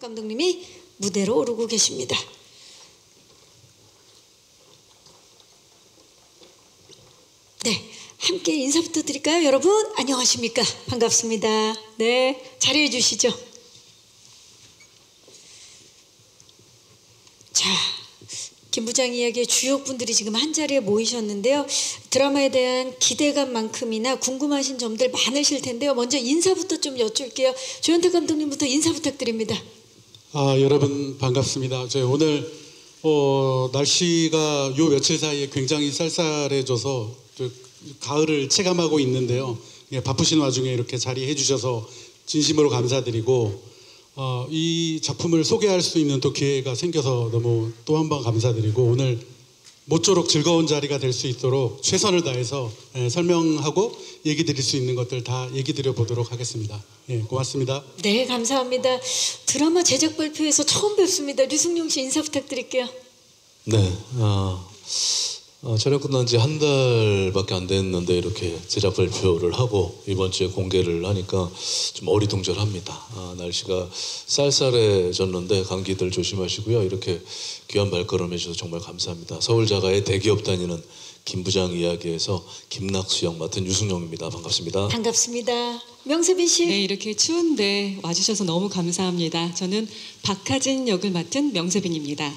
감독님이 무대로 오르고 계십니다. 네, 함께 인사부터 드릴까요? 여러분 안녕하십니까? 반갑습니다. 네, 자리해 주시죠. 자, 김부장 이야기의 주역분들이 지금 한자리에 모이셨는데요. 드라마에 대한 기대감만큼이나 궁금하신 점들 많으실 텐데요. 먼저 인사부터 좀 여쭐게요. 조현택 감독님부터 인사 부탁드립니다. 여러분 반갑습니다. 오늘 날씨가 요 며칠 사이에 굉장히 쌀쌀해져서 가을을 체감하고 있는데요. 바쁘신 와중에 이렇게 자리해 주셔서 진심으로 감사드리고 이 작품을 소개할 수 있는 또 기회가 생겨서 너무 또 한 번 감사드리고 오늘 모쪼록 즐거운 자리가 될 수 있도록 최선을 다해서 설명하고 얘기 드릴 수 있는 것들 다 얘기 드려 보도록 하겠습니다. 고맙습니다. 네, 감사합니다. 드라마 제작 발표에서 처음 뵙습니다. 류승룡 씨 인사 부탁드릴게요. 네, 촬영 끝난 지 한 달밖에 안 됐는데 이렇게 제작 발표를 하고 이번 주에 공개를 하니까 좀 어리둥절합니다. 날씨가 쌀쌀해졌는데 감기들 조심하시고요. 이렇게 귀한 발걸음 해주셔서 정말 감사합니다. 서울자가의 대기업 다니는 김부장 이야기에서 김낙수 역 맡은 유승용입니다. 반갑습니다. 반갑습니다. 명세빈 씨. 네, 이렇게 추운데 와주셔서 너무 감사합니다. 저는 박하진 역을 맡은 명세빈입니다.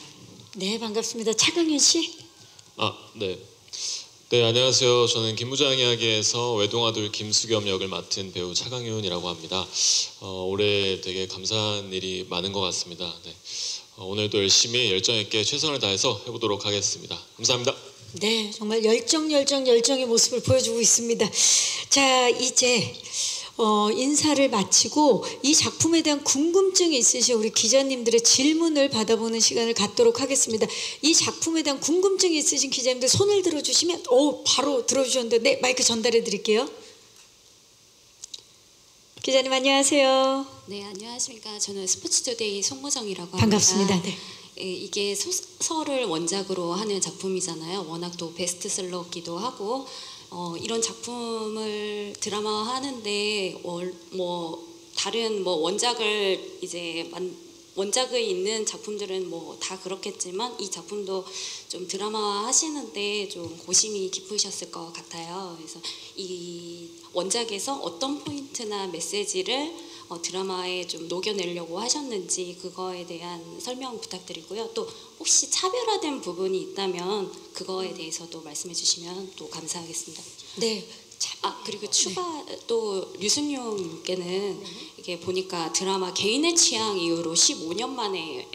네, 반갑습니다. 차강현 씨. 네. 네, 안녕하세요. 저는 김부장 이야기에서 외동아들 김수겸 역을 맡은 배우 차강윤이라고 합니다. 올해 되게 감사한 일이 많은 것 같습니다. 네. 오늘도 열심히 열정 있게 최선을 다해서 해보도록 하겠습니다. 감사합니다. 네, 정말 열정의 모습을 보여주고 있습니다. 자, 이제 인사를 마치고 이 작품에 대한 궁금증이 있으신 우리 기자님들의 질문을 받아보는 시간을 갖도록 하겠습니다. 이 작품에 대한 궁금증이 있으신 기자님들 손을 들어주시면 바로 들어주셨는데 네, 마이크 전달해 드릴게요. 기자님 안녕하세요. 네, 안녕하십니까. 저는 스포츠투데이 송모정이라고 합니다. 반갑습니다. 네. 이게 소설을 원작으로 하는 작품이잖아요. 워낙 또 베스트셀러기도 하고 이런 작품을 드라마 하는데 다른 원작을 이제 원작이 있는 작품들은 다 그렇겠지만 이 작품도 좀 드라마 하시는데 좀 고심이 깊으셨을 것 같아요. 그래서 이 원작에서 어떤 포인트나 메시지를 드라마에 좀 녹여내려고 하셨는지 그거에 대한 설명 부탁드리고요. 또 혹시 차별화된 부분이 있다면 그거에 대해서도 말씀해 주시면 또 감사하겠습니다. 네. 그리고 추가 또 류승룡께는 이게 보니까 드라마 개인의 취향 이후로 15년 만에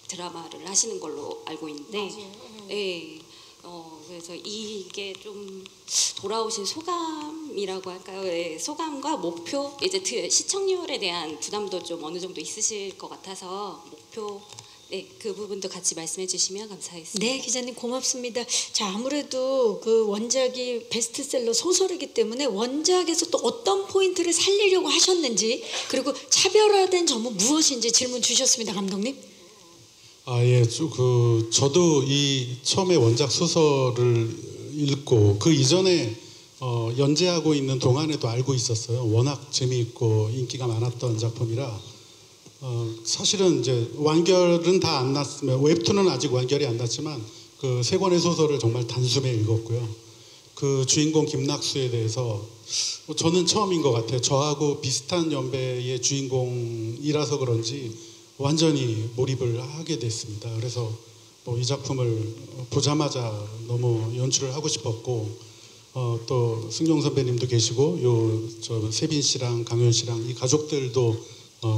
드라마를 하시는 걸로 알고 있는데, 네. 그래서 이게 좀 돌아오신 소감이라고 할까요? 네, 소감과 목표, 이제 시청률에 대한 부담도 좀 어느 정도 있으실 것 같아서 목표, 네, 그 부분도 같이 말씀해 주시면 감사하겠습니다. 네, 기자님 고맙습니다. 자, 아무래도 그 원작이 베스트셀러 소설이기 때문에 원작에서 또 어떤 포인트를 살리려고 하셨는지 그리고 차별화된 점은 무엇인지 질문 주셨습니다, 감독님. 저도 이 처음에 원작 소설을 읽고 그 이전에 연재하고 있는 동안에도 알고 있었어요. 워낙 재미있고 인기가 많았던 작품이라 사실은 이제 완결은 다 안 났으면 웹툰은 아직 완결이 안 났지만 그 세 권의 소설을 정말 단숨에 읽었고요. 그 주인공 김낙수에 대해서 저는 처음인 것 같아요. 저하고 비슷한 연배의 주인공이라서 그런지 완전히 몰입을 하게 됐습니다. 그래서 이 작품을 보자마자 너무 연출을 하고 싶었고 또 승용 선배님도 계시고 저 세빈 씨랑 강현 씨랑 이 가족들도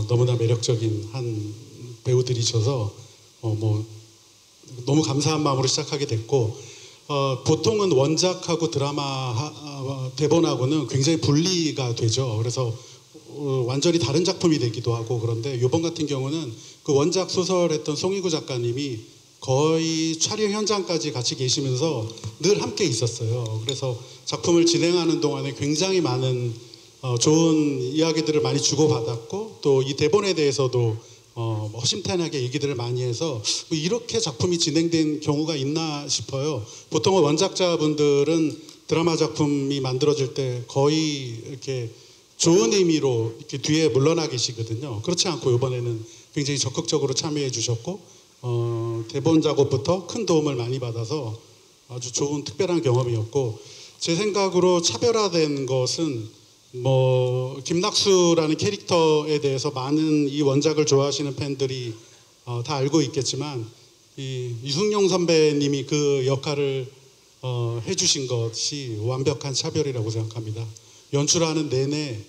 너무나 매력적인 한 배우들이셔서 너무 감사한 마음으로 시작하게 됐고 보통은 원작하고 드라마 대본하고는 굉장히 분리가 되죠. 그래서 완전히 다른 작품이 되기도 하고 그런데 이번 같은 경우는 그 원작 소설했던 송이구 작가님이 거의 촬영 현장까지 같이 계시면서 늘 함께 있었어요. 그래서 작품을 진행하는 동안에 굉장히 많은 좋은 이야기들을 많이 주고받았고 또 이 대본에 대해서도 허심탄회하게 얘기들을 많이 해서 이렇게 작품이 진행된 경우가 있나 싶어요. 보통은 원작자분들은 드라마 작품이 만들어질 때 거의 이렇게 좋은 의미로 이렇게 뒤에 물러나 계시거든요. 그렇지 않고 이번에는 굉장히 적극적으로 참여해 주셨고 대본 작업부터 큰 도움을 많이 받아서 아주 좋은 특별한 경험이었고 제 생각으로 차별화된 것은 뭐 김낙수라는 캐릭터에 대해서 많은 이 원작을 좋아하시는 팬들이 다 알고 있겠지만 이 유승용 선배님이 그 역할을 해주신 것이 완벽한 차별이라고 생각합니다. 연출하는 내내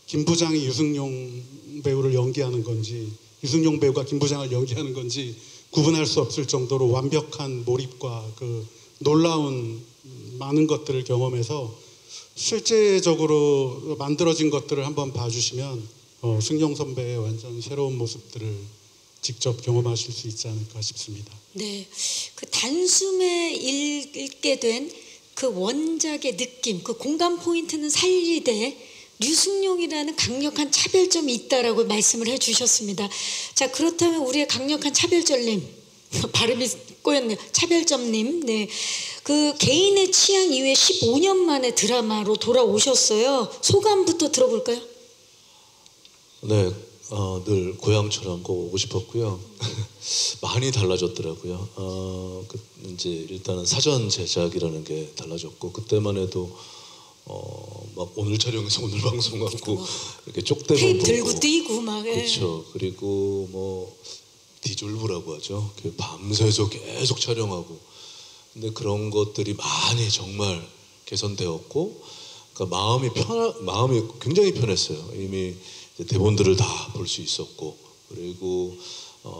김 부장이 유승용 배우를 연기하는 건지 유승용 배우가 김 부장을 연기하는 건지 구분할 수 없을 정도로 완벽한 몰입과 그 놀라운 많은 것들을 경험해서 실제적으로 만들어진 것들을 한번 봐주시면 승용 선배의 완전 새로운 모습들을 직접 경험하실 수 있지 않을까 싶습니다. 네, 그 단숨에 읽게 된 그 원작의 느낌, 그 공감 포인트는 살리되 류승룡이라는 강력한 차별점이 있다라고 말씀을 해주셨습니다. 자, 그렇다면 우리의 강력한 차별점님, 발음이 꼬였네요. 차별점님, 네, 그 개인의 취향 이후에 15년 만에 드라마로 돌아오셨어요. 소감부터 들어볼까요? 네, 늘 고향처럼 꼭 오고 싶었고요. 많이 달라졌더라고요. 이제 일단은 사전 제작이라는 게 달라졌고 그때만 해도 막 오늘 촬영해서 오늘 방송하고 이렇게 쪽대본 테이프 보고 들고 뛰고 막 그렇죠. 그리고 뭐 디졸브라고 하죠. 밤새서 계속 촬영하고 근데 그런 것들이 많이 정말 개선되었고 그러니까 마음이 굉장히 편했어요. 이미 대본들을 다 볼 수 있었고 그리고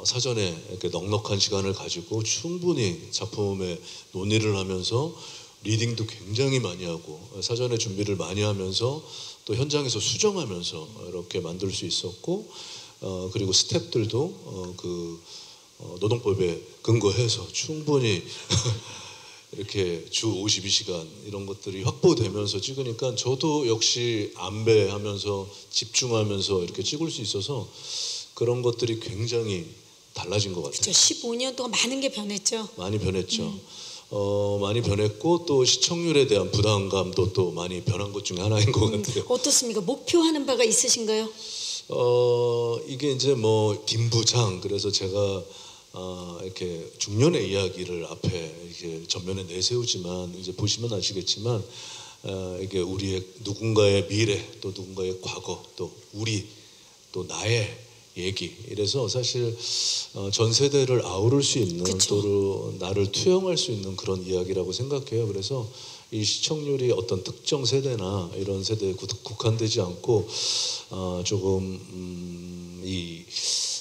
사전에 이렇게 넉넉한 시간을 가지고 충분히 작품에 논의를 하면서 리딩도 굉장히 많이 하고 사전에 준비를 많이 하면서 또 현장에서 수정하면서 이렇게 만들 수 있었고 그리고 스태프들도 노동법에 근거해서 충분히 이렇게 주 52시간 이런 것들이 확보되면서 찍으니까 저도 역시 안배하면서 집중하면서 이렇게 찍을 수 있어서 그런 것들이 굉장히 달라진 것 같아요. 그렇죠. 15년 동안 많은 게 변했죠. 많이 변했죠. 많이 변했고 또 시청률에 대한 부담감도 또 많이 변한 것 중에 하나인 것 같아요. 어떻습니까? 목표하는 바가 있으신가요? 이게 이제 뭐 김부장 그래서 제가 이렇게 중년의 이야기를 앞에 이렇게 전면에 내세우지만 이제 보시면 아시겠지만 이게 우리의 누군가의 미래 또 누군가의 과거 또 우리 또 나의 얘기 이래서 사실 전 세대를 아우를 수 있는 그쵸. 또 나를 투영할 수 있는 그런 이야기라고 생각해요. 그래서 이 시청률이 어떤 특정 세대나 이런 세대에 국한되지 않고 조금 이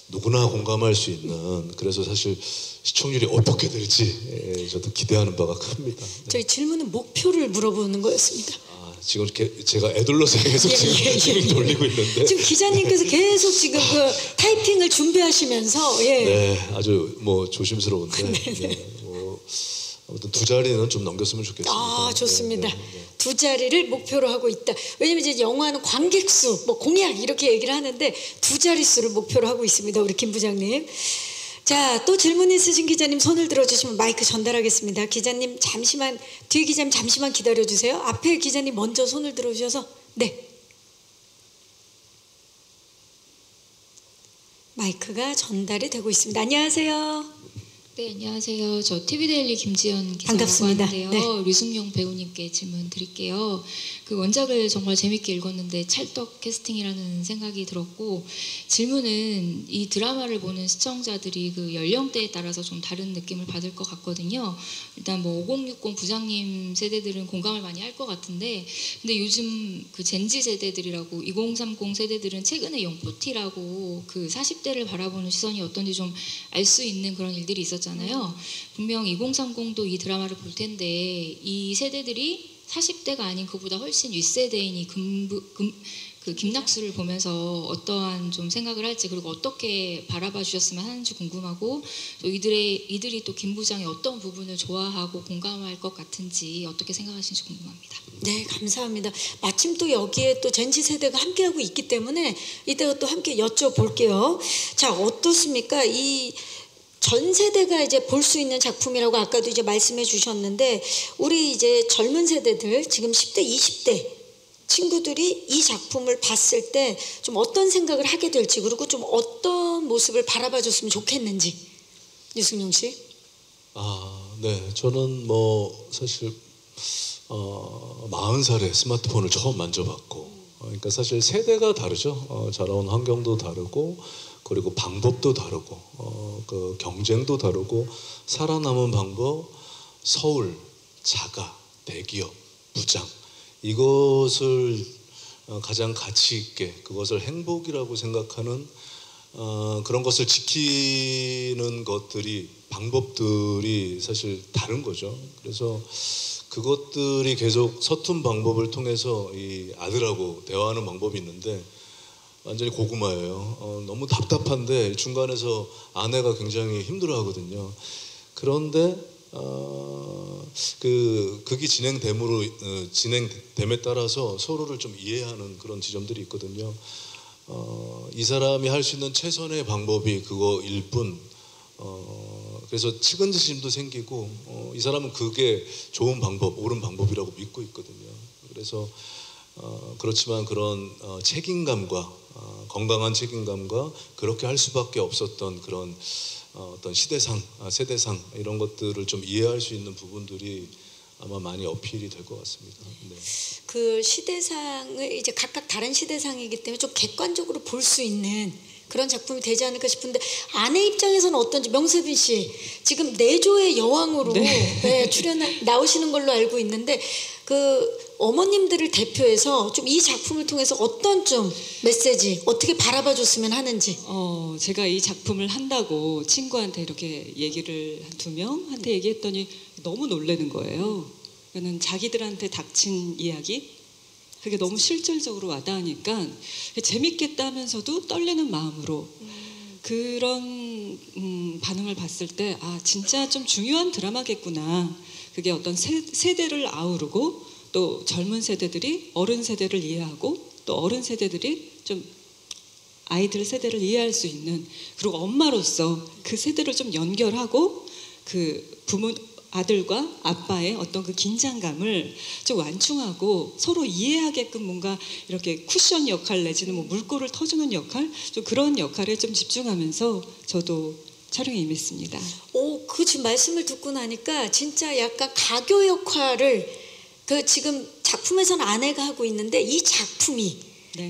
누구나 공감할 수 있는 그래서 사실 시청률이 어떻게 될지 저도 기대하는 바가 큽니다. 네. 저희 질문은 목표를 물어보는 거였습니다. 지금 제가 애둘러서 계속 지금 돌리고 있는데 지금 기자님께서 계속 지금 그 타이핑을 준비하시면서 네, 아주 뭐 조심스러운데 뭐 아무튼 두 자리는 좀 넘겼으면 좋겠습니다. 좋습니다. 네. 두 자리를 목표로 하고 있다. 왜냐면 이제 영화는 관객 수, 뭐 공약 이렇게 얘기를 하는데 두 자릿수를 목표로 하고 있습니다. 우리 김 부장님. 자, 또 질문 있으신 기자님 손을 들어주시면 마이크 전달하겠습니다. 기자님 잠시만, 뒤에 기자님 잠시만 기다려주세요. 앞에 기자님 먼저 손을 들어주셔서 네. 마이크가 전달이 되고 있습니다. 안녕하세요. 네, 안녕하세요. 저 TV데일리 김지연 기자라고 반갑습니다. 하는데요. 네. 류승용 배우님께 질문 드릴게요. 그 원작을 정말 재밌게 읽었는데 찰떡 캐스팅이라는 생각이 들었고 질문은 이 드라마를 보는 시청자들이 그 연령대에 따라서 좀 다른 느낌을 받을 것 같거든요. 일단 뭐 5060 부장님 세대들은 공감을 많이 할 것 같은데 근데 요즘 그 젠지 세대들이라고 2030 세대들은 최근에 영포티라고 그 40대를 바라보는 시선이 어떤지 좀 알 수 있는 그런 일들이 있었잖아요. 분명 2030도 이 드라마를 볼 텐데 이 세대들이 40대가 아닌 그보다 훨씬 윗세대인 이 그 김낙수를 보면서 어떠한 좀 생각을 할지 그리고 어떻게 바라봐 주셨으면 하는지 궁금하고 또 이들이 또 김 부장의 어떤 부분을 좋아하고 공감할 것 같은지 어떻게 생각하시는지 궁금합니다. 네, 감사합니다. 마침 또 여기에 또 젠지 세대가 함께하고 있기 때문에 이따가 또 함께 여쭤볼게요. 자, 어떻습니까? 이 전 세대가 이제 볼 수 있는 작품이라고 아까도 이제 말씀해 주셨는데 우리 이제 젊은 세대들 지금 10대, 20대 친구들이 이 작품을 봤을 때 좀 어떤 생각을 하게 될지, 그리고 좀 어떤 모습을 바라봐 줬으면 좋겠는지. 유승용 씨. 네. 저는 뭐 사실 40살에 스마트폰을 처음 만져봤고, 그러니까 사실 세대가 다르죠. 자라온 환경도 다르고, 그리고 방법도 다르고, 그 경쟁도 다르고, 살아남은 방법, 서울, 자가, 대기업, 부장, 이것을 가장 가치 있게, 그것을 행복이라고 생각하는 그런 것을 지키는 것들이, 방법들이 사실 다른 거죠. 그래서 그것들이 계속 서툰 방법을 통해서 이 아들하고 대화하는 방법이 있는데 완전히 고구마예요. 너무 답답한데 중간에서 아내가 굉장히 힘들어하거든요. 그런데 그게 진행됨에 따라서 서로를 좀 이해하는 그런 지점들이 있거든요. 이 사람이 할 수 있는 최선의 방법이 그거일 뿐, 그래서 측은지심도 생기고, 이 사람은 그게 좋은 방법, 옳은 방법이라고 믿고 있거든요. 그래서 그렇지만 그런 책임감과 건강한 책임감과 그렇게 할 수밖에 없었던 그런 어떤 시대상, 세대상 이런 것들을 좀 이해할 수 있는 부분들이 아마 많이 어필이 될 것 같습니다. 네. 그 시대상을 이제 각각 다른 시대상이기 때문에 좀 객관적으로 볼 수 있는 그런 작품이 되지 않을까 싶은데, 아내 입장에서는 어떤지. 명세빈 씨 지금 내조의 여왕으로 네, 나오시는 걸로 알고 있는데, 그 어머님들을 대표해서 좀 이 작품을 통해서 어떤 좀 메시지 어떻게 바라봐 줬으면 하는지. 제가 이 작품을 한다고 친구한테 이렇게 얘기를 한 2명한테 얘기했더니 너무 놀라는 거예요. 그러니까 자기들한테 닥친 이야기, 그게 너무 실질적으로 와닿으니까 재밌겠다 하면서도 떨리는 마음으로 그런 반응을 봤을 때 진짜 좀 중요한 드라마겠구나. 그게 어떤 세대를 아우르고, 또 젊은 세대들이 어른 세대를 이해하고, 또 어른 세대들이 좀 아이들 세대를 이해할 수 있는, 그리고 엄마로서 그 세대를 좀 연결하고 그 아들과 아빠의 어떤 그 긴장감을 좀 완충하고 서로 이해하게끔 뭔가 이렇게 쿠션 역할 내지는 뭐 물꼬를 터주는 역할, 좀 그런 역할에 좀 집중하면서 저도 촬영에 임했습니다. 그 지금 말씀을 듣고 나니까 진짜 약간 가교 역할을 그 지금 작품에서는 아내가 하고 있는데, 이 작품이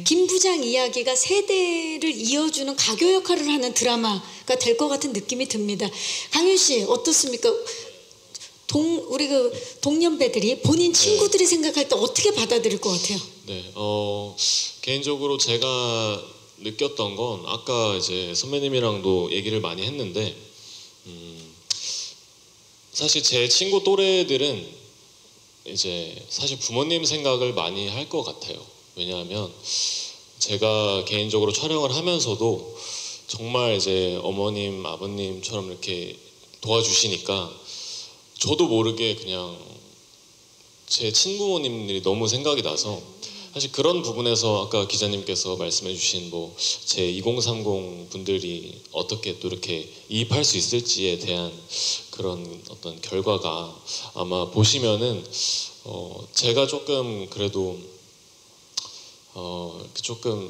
김 부장 이야기가 세대를 이어주는 가교 역할을 하는 드라마가 될 것 같은 느낌이 듭니다. 강윤 씨 어떻습니까? 우리 그 동년배들이 본인 친구들이 생각할 때 어떻게 받아들일 것 같아요? 네, 개인적으로 제가 느꼈던 건 아까 이제 선배님이랑도 얘기를 많이 했는데, 사실 제 친구 또래들은 이제 사실 부모님 생각을 많이 할 것 같아요. 왜냐하면 제가 개인적으로 촬영을 하면서도 정말 이제 어머님, 아버님처럼 이렇게 도와주시니까 저도 모르게 그냥 제 친부모님들이 너무 생각이 나서, 사실 그런 부분에서 아까 기자님께서 말씀해주신 뭐 제 2030 분들이 어떻게 또 이렇게 이입할 수 있을지에 대한 그런 어떤 결과가 아마 보시면은 제가 조금 그래도 조금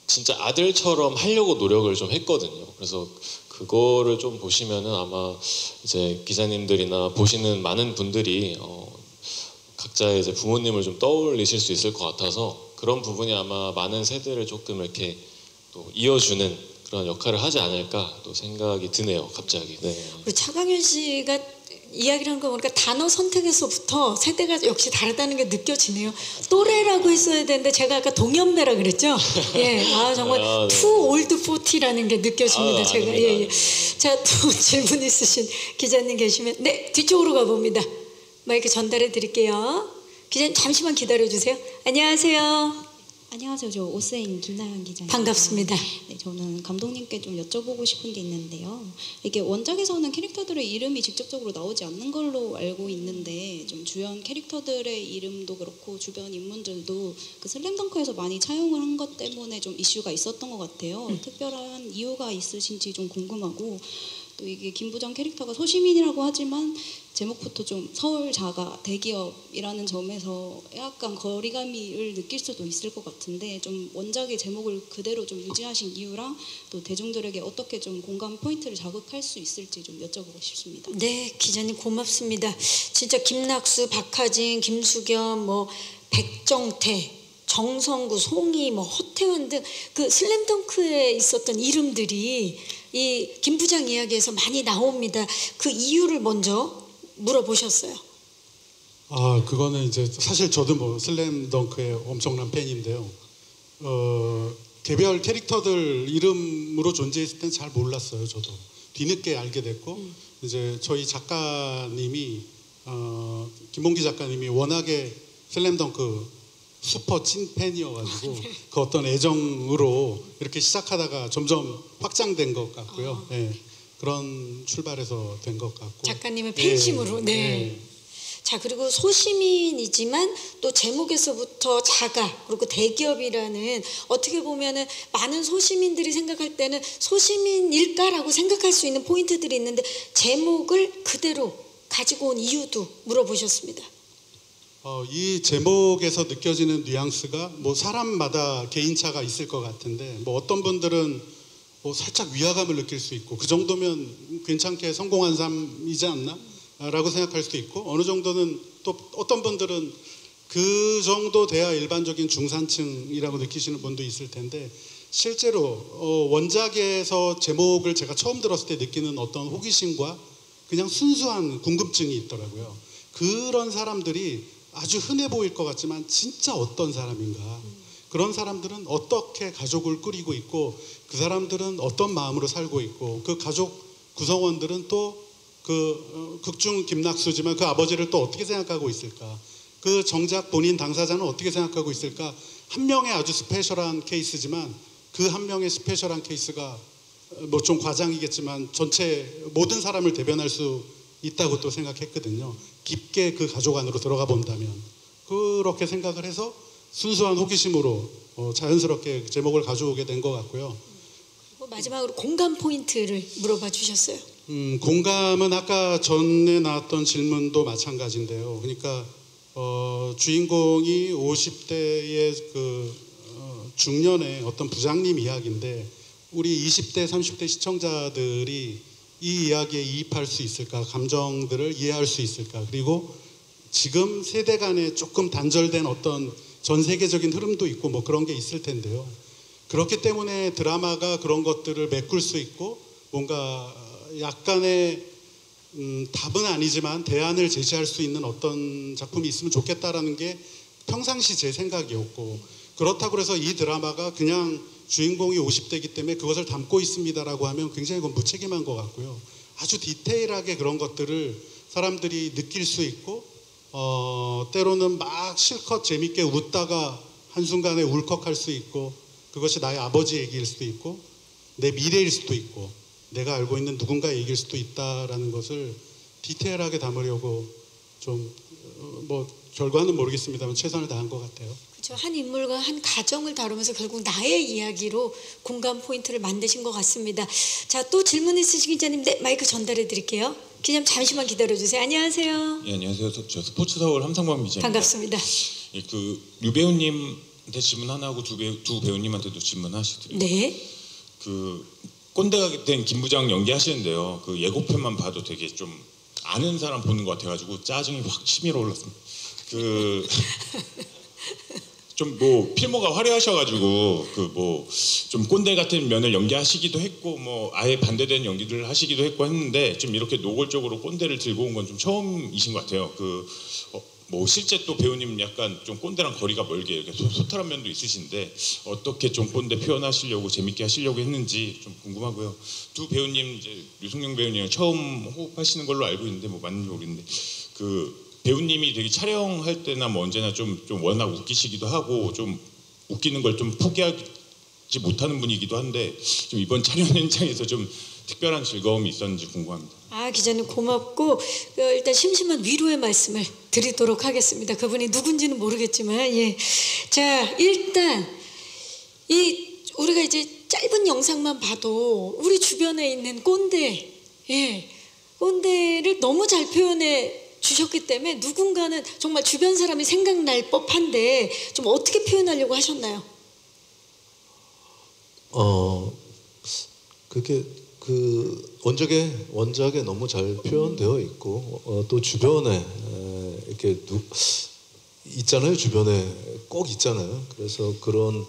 진짜 아들처럼 하려고 노력을 좀 했거든요. 그래서 그거를 좀 보시면은 아마 이제 기자님들이나 보시는 많은 분들이 각자의 이제 부모님을 좀 떠올리실 수 있을 것 같아서, 그런 부분이 아마 많은 세대를 조금 이렇게 또 이어주는 그런 역할을 하지 않을까 또 생각이 드네요, 갑자기. 네. 우리 차강윤 씨가 이야기를 하는 거 보니까 단어 선택에서부터 세대가 역시 다르다는 게 느껴지네요. 또래라고 했어야 되는데 제가 아까 동년배라 그랬죠? 예, 정말 too old for T라는 게 느껴집니다. 제가. 아닙니다. 예. 자, 또 질문 있으신 기자님 계시면 네, 뒤쪽으로 가봅니다. 마이크 전달해 드릴게요. 기자님 잠시만 기다려 주세요. 안녕하세요. 안녕하세요. 저 오스인 김나연 기자입니다. 반갑습니다. 네, 저는 감독님께 좀 여쭤보고 싶은 게 있는데요. 이게 원작에서는 캐릭터들의 이름이 직접적으로 나오지 않는 걸로 알고 있는데, 좀 주연 캐릭터들의 이름도 그렇고 주변 인물들도 그 슬램덩크에서 많이 차용을 한 것 때문에 좀 이슈가 있었던 것 같아요. 특별한 이유가 있으신지 좀 궁금하고, 또 이게 김부장 캐릭터가 소시민이라고 하지만 제목부터 좀 서울 자가 대기업이라는 점에서 약간 거리감을 느낄 수도 있을 것 같은데 좀 원작의 제목을 그대로 좀 유지하신 이유랑 또 대중들에게 어떻게 좀 공감 포인트를 자극할 수 있을지 좀 여쭤보고 싶습니다. 네, 기자님 고맙습니다. 진짜 김낙수, 박하진, 김수겸, 뭐 백정태, 정성구, 송이, 뭐 허태원 등 그 슬램덩크에 있었던 이름들이 이 김부장 이야기에서 많이 나옵니다. 그 이유를 먼저 물어보셨어요. 아, 그거는 이제 사실 저도 뭐 슬램덩크의 엄청난 팬인데요. 개별 캐릭터들 이름으로 존재했을 땐 잘 몰랐어요. 저도 뒤늦게 알게 됐고 이제 저희 작가님이 김봉기 작가님이 워낙에 슬램덩크 슈퍼 찐 팬이어가지고 그 어떤 애정으로 이렇게 시작하다가 점점 확장된 것 같고요. 네, 그런 출발에서 된 것 같고 작가님의 팬심으로. 네. 네. 자, 그리고 소시민이지만 또 제목에서부터 자가 그리고 대기업이라는 어떻게 보면은 많은 소시민들이 생각할 때는 소시민일까라고 생각할 수 있는 포인트들이 있는데 제목을 그대로 가지고 온 이유도 물어보셨습니다. 이 제목에서 느껴지는 뉘앙스가 뭐 사람마다 개인차가 있을 것 같은데 뭐 어떤 분들은 뭐 살짝 위화감을 느낄 수 있고 그 정도면 괜찮게 성공한 삶이지 않나? 라고 생각할 수도 있고 어느 정도는 또 어떤 분들은 그 정도 돼야 일반적인 중산층이라고 느끼시는 분도 있을 텐데 실제로 원작에서 제목을 제가 처음 들었을 때 느끼는 어떤 호기심과 그냥 순수한 궁금증이 있더라고요. 그런 사람들이 아주 흔해 보일 것 같지만 진짜 어떤 사람인가, 그런 사람들은 어떻게 가족을 꾸리고 있고 그 사람들은 어떤 마음으로 살고 있고 그 가족 구성원들은 또 그 극중 김낙수지만 그 아버지를 또 어떻게 생각하고 있을까, 그 정작 본인 당사자는 어떻게 생각하고 있을까. 한 명의 아주 스페셜한 케이스지만 그 한 명의 스페셜한 케이스가 뭐 좀 과장이겠지만 전체 모든 사람을 대변할 수 있다고 또 생각했거든요. 깊게 그 가족 안으로 들어가 본다면. 그렇게 생각을 해서 순수한 호기심으로 자연스럽게 제목을 가져오게 된 것 같고요. 마지막으로 공감 포인트를 물어봐 주셨어요. 공감은 아까 전에 나왔던 질문도 마찬가지인데요. 그러니까 주인공이 50대의 그 중년의 어떤 부장님 이야기인데 우리 20대, 30대 시청자들이 이 이야기에 이입할 수 있을까, 감정들을 이해할 수 있을까, 그리고 지금 세대 간에 조금 단절된 어떤 전 세계적인 흐름도 있고 뭐 그런 게 있을 텐데요. 그렇기 때문에 드라마가 그런 것들을 메꿀 수 있고 뭔가 약간의 답은 아니지만 대안을 제시할 수 있는 어떤 작품이 있으면 좋겠다라는 게 평상시 제 생각이었고, 그렇다고 해서 이 드라마가 그냥 주인공이 50대이기 때문에 그것을 담고 있습니다라고 하면 굉장히 그건 무책임한 것 같고요. 아주 디테일하게 그런 것들을 사람들이 느낄 수 있고 때로는 막 실컷 재밌게 웃다가 한순간에 울컥할 수 있고 그것이 나의 아버지 얘기일 수도 있고 내 미래일 수도 있고 내가 알고 있는 누군가의 얘기일 수도 있다라는 것을 디테일하게 담으려고 좀 뭐 결과는 모르겠습니다만 최선을 다한 것 같아요. 그렇죠. 한 인물과 한 가정을 다루면서 결국 나의 이야기로 공감 포인트를 만드신 것 같습니다. 자, 또 질문 있으신 기자님, 네, 마이크 전달해 드릴게요. 기자님 잠시만 기다려 주세요. 안녕하세요. 예, 안녕하세요. 저 스포츠 서울 함상범 기자입니다. 반갑습니다. 예, 그 유 배우님한테 질문 하나 하고 두 배우님한테도 질문 하나씩 드립니다. 네. 그 꼰대가 된 김부장 연기하시는데요. 그 예고편만 봐도 되게 좀 아는 사람 보는 것 같아가지고 짜증이 확 치밀어 올랐습니다. 그 좀 뭐 필모가 화려하셔가지고 그 뭐 좀 꼰대 같은 면을 연기하시기도 했고 뭐 아예 반대되는 연기를 하시기도 했고 했는데 좀 이렇게 노골적으로 꼰대를 들고 온 건 좀 처음이신 것 같아요. 그 뭐 실제 또 배우님 약간 좀 꼰대랑 거리가 멀게 이렇게 소탈한 면도 있으신데 어떻게 좀 꼰대 표현하시려고 재밌게 하시려고 했는지 좀 궁금하고요. 두 배우님 이제 류승룡 배우님이랑 처음 호흡하시는 걸로 알고 있는데 뭐 맞는지 모르겠는데 그 배우님이 되게 촬영할 때나 뭐 언제나 좀 워낙 웃기시기도 하고 좀 웃기는 걸 좀 포기하지 못하는 분이기도 한데 좀 이번 촬영 현장에서 좀 특별한 즐거움이 있었는지 궁금합니다. 아, 기자님 고맙고 일단 심심한 위로의 말씀을 드리도록 하겠습니다. 그분이 누군지는 모르겠지만 예. 자, 일단 우리가 이제 짧은 영상만 봐도 우리 주변에 있는 꼰대 예, 꼰대를 너무 잘 표현해 주셨기 때문에 누군가는 정말 주변 사람이 생각날 법한데 좀 어떻게 표현하려고 하셨나요? 그게 그 원작에 너무 잘 표현되어 있고 또 주변에 이렇게 있잖아요. 주변에 꼭 있잖아요. 그래서 그런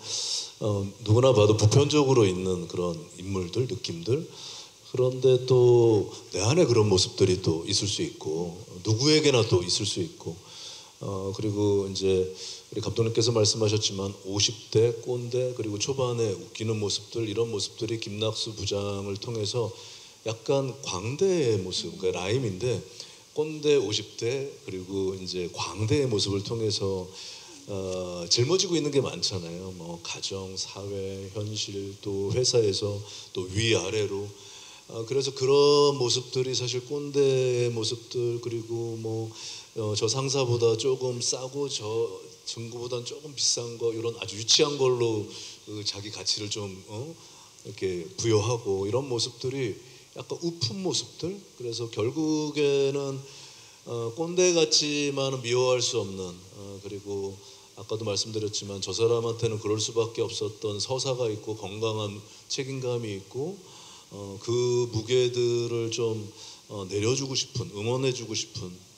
누구나 봐도 보편적으로 있는 그런 인물들, 느낌들. 그런데 또 내 안에 그런 모습들이 또 있을 수 있고 누구에게나 또 있을 수 있고 그리고 이제 우리 감독님께서 말씀하셨지만 50대 꼰대 그리고 초반에 웃기는 모습들 이런 모습들이 김낙수 부장을 통해서 약간 광대의 모습, 그러니까 라임인데 꼰대 50대 그리고 이제 광대의 모습을 통해서 짊어지고 있는 게 많잖아요. 뭐 가정, 사회, 현실 또 회사에서 또 위아래로 그래서 그런 모습들이 사실 꼰대의 모습들 그리고 뭐 저 상사보다 조금 싸고 저 중고보다는 조금 비싼 거 이런 아주 유치한 걸로 자기 가치를 좀 이렇게 부여하고 이런 모습들이 약간 우픈 모습들 그래서 결국에는 꼰대 같지만 미워할 수 없는 그리고 아까도 말씀드렸지만 저 사람한테는 그럴 수밖에 없었던 서사가 있고 건강한 책임감이 있고 그 무게들을 좀 내려주고 싶은 응원해주고 싶은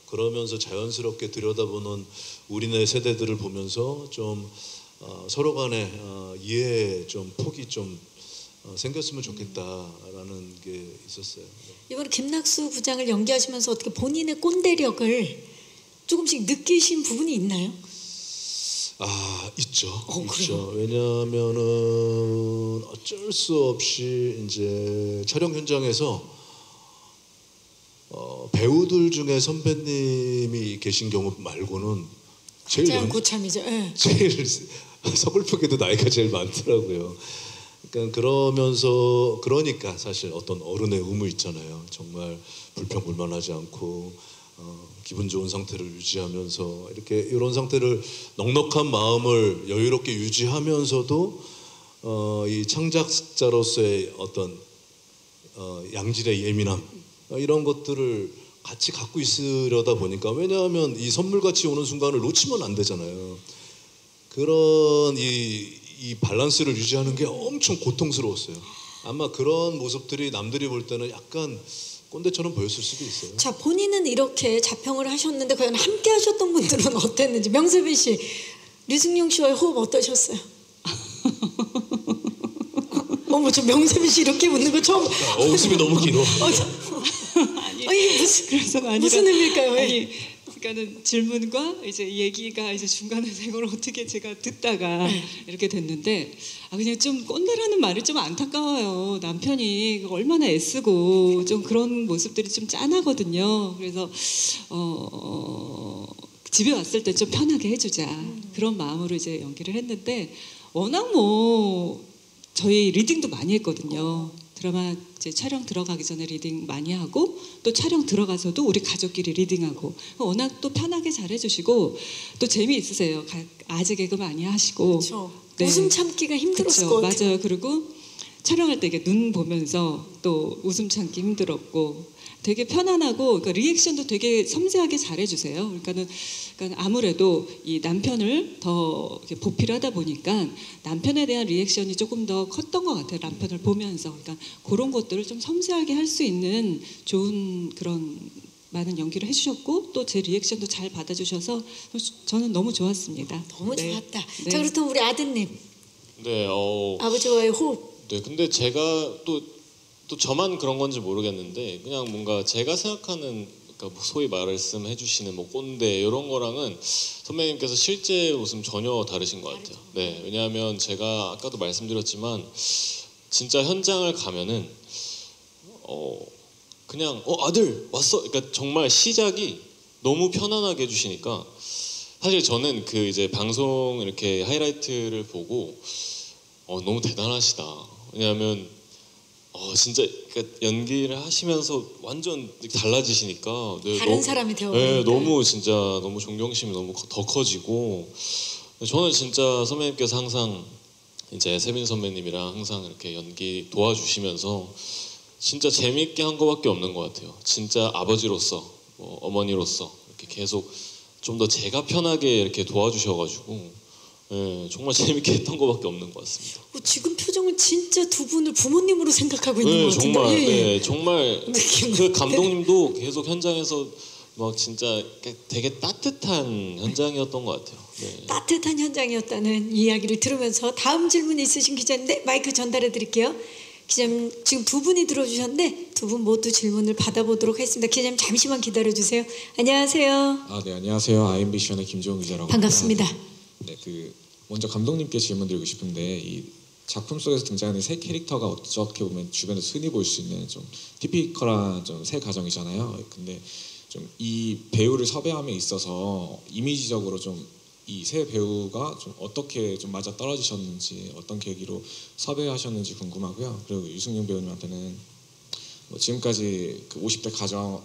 그러면서 자연스럽게 들여다보는 우리네 세대들을 보면서 좀 서로 간에 이해의 좀 폭이 좀 생겼으면 좋겠다라는 게 있었어요. 이번에 김낙수 부장을 연기하시면서 어떻게 본인의 꼰대력을 조금씩 느끼신 부분이 있나요? 있죠. 그래요? 왜냐하면은 어쩔 수 없이 이제 촬영 현장에서 배우들 중에 선배님이 계신 경우 말고는 가장 고참이죠. 예. 제일 서글프게도 나이가 제일 많더라고요. 그러니까 그러니까 사실 어떤 어른의 의무 있잖아요. 정말 불평불만하지 않고 기분 좋은 상태를 유지하면서 이렇게 이런 상태를 넉넉한 마음을 여유롭게 유지하면서도 이 창작자로서의 어떤 양질의 예민함 이런 것들을 같이 갖고 있으려다 보니까 왜냐하면 이 선물같이 오는 순간을 놓치면 안 되잖아요. 그런 이 밸런스를 유지하는 게 엄청 고통스러웠어요. 아마 그런 모습들이 남들이 볼 때는 약간 꼰대처럼 보였을 수도 있어요. 자, 본인은 이렇게 자평을 하셨는데 과연 함께 하셨던 분들은 어땠는지 명세빈 씨, 류승룡 씨와의 호흡 어떠셨어요? 어머, 저 명세빈 씨 이렇게 웃는 거 처음. 웃음이 너무 길어. 이게 무슨 의미일까요? 아니, 그러니까는 질문과 이제 얘기가 이제 중간에 된 걸 어떻게 제가 듣다가 이렇게 됐는데 그냥 좀 꼰대라는 말이 좀 안타까워요. 남편이 얼마나 애쓰고 좀 그런 모습들이 좀 짠하거든요. 그래서 집에 왔을 때 좀 편하게 해주자 그런 마음으로 이제 연기를 했는데 워낙 뭐 저희 리딩도 많이 했거든요. 드라마 이제 촬영 들어가기 전에 리딩 많이 하고 또 촬영 들어가서도 우리 가족끼리 리딩하고 워낙 또 편하게 잘해주시고 또 재미있으세요. 아재 개그 많이 하시고 그렇죠. 네. 웃음 참기가 힘들었을 그쵸, 것 같아요. 맞아요. 그리고 촬영할 때 이게 눈 보면서 또 웃음 참기 힘들었고 되게 편안하고 그러니까 리액션도 되게 섬세하게 잘해주세요. 그러니까 아무래도 이 남편을 더 이렇게 보필하다 보니까 남편에 대한 리액션이 조금 더 컸던 것 같아요. 남편을 보면서 그러니까 그런 것들을 좀 섬세하게 할 수 있는 좋은 그런 많은 연기를 해주셨고 또 제 리액션도 잘 받아주셔서 저는 너무 좋았습니다. 너무 네. 좋았다. 네. 자, 그렇다면 우리 아드님 네, 아버지와의 호흡. 네, 근데 제가 또 저만 그런 건지 모르겠는데 그냥 뭔가 제가 생각하는 그러니까 소위 말씀해 주시는 뭐 꼰대 이런 거랑은 선배님께서 실제 모습 전혀 다르신 것 같아요. 네, 왜냐하면 제가 아까도 말씀드렸지만 진짜 현장을 가면은 그냥 아들 왔어. 그러니까 정말 시작이 너무 편안하게 해주시니까 사실 저는 그 이제 방송 이렇게 하이라이트를 보고 너무 대단하시다. 왜냐하면 진짜 그러니까 연기를 하시면서 완전 달라지시니까 다른 사람이 되어 네, 너무 진짜 너무 존경심이 너무 더 커지고 저는 진짜 선배님께서 항상 이제 세빈 선배님이랑 항상 이렇게 연기 도와주시면서 진짜 재밌게 한 거밖에 없는 것 같아요. 진짜 아버지로서, 어머니로서 이렇게 계속 좀 더 제가 편하게 이렇게 도와주셔가지고 예, 정말 재밌게 했던 거밖에 없는 것 같습니다. 지금 표정은 진짜 두 분을 부모님으로 생각하고 있는 것 같은데. 정말, 예, 예. 네, 정말 그 감독님도 계속 현장에서 막 진짜 되게 따뜻한 현장이었던 것 같아요. 네. 따뜻한 현장이었다는 이야기를 들으면서 다음 질문 있으신 기자님, 네, 마이크 전달해 드릴게요. 기자님 지금 두 분이 들어주셨는데 두 분 모두 질문을 받아보도록 하겠습니다. 기자님 잠시만 기다려 주세요. 안녕하세요. 네, 안녕하세요. IMBC의 김종훈 기자라고 반갑습니다. 합니다. 네, 먼저 감독님께 질문 드리고 싶은데 이 작품 속에서 등장하는 세 캐릭터가 어떻게 보면 주변에서 흔히 볼 수 있는 좀 티피컬한 좀 세 가정이잖아요. 근데 좀 이 배우를 섭외함에 있어서 이미지적으로 좀 이 세 배우가 좀 어떻게 좀 맞아 떨어지셨는지, 어떤 계기로 섭외하셨는지 궁금하고요. 그리고 유승용 배우님한테는 지금까지 그 50대 가장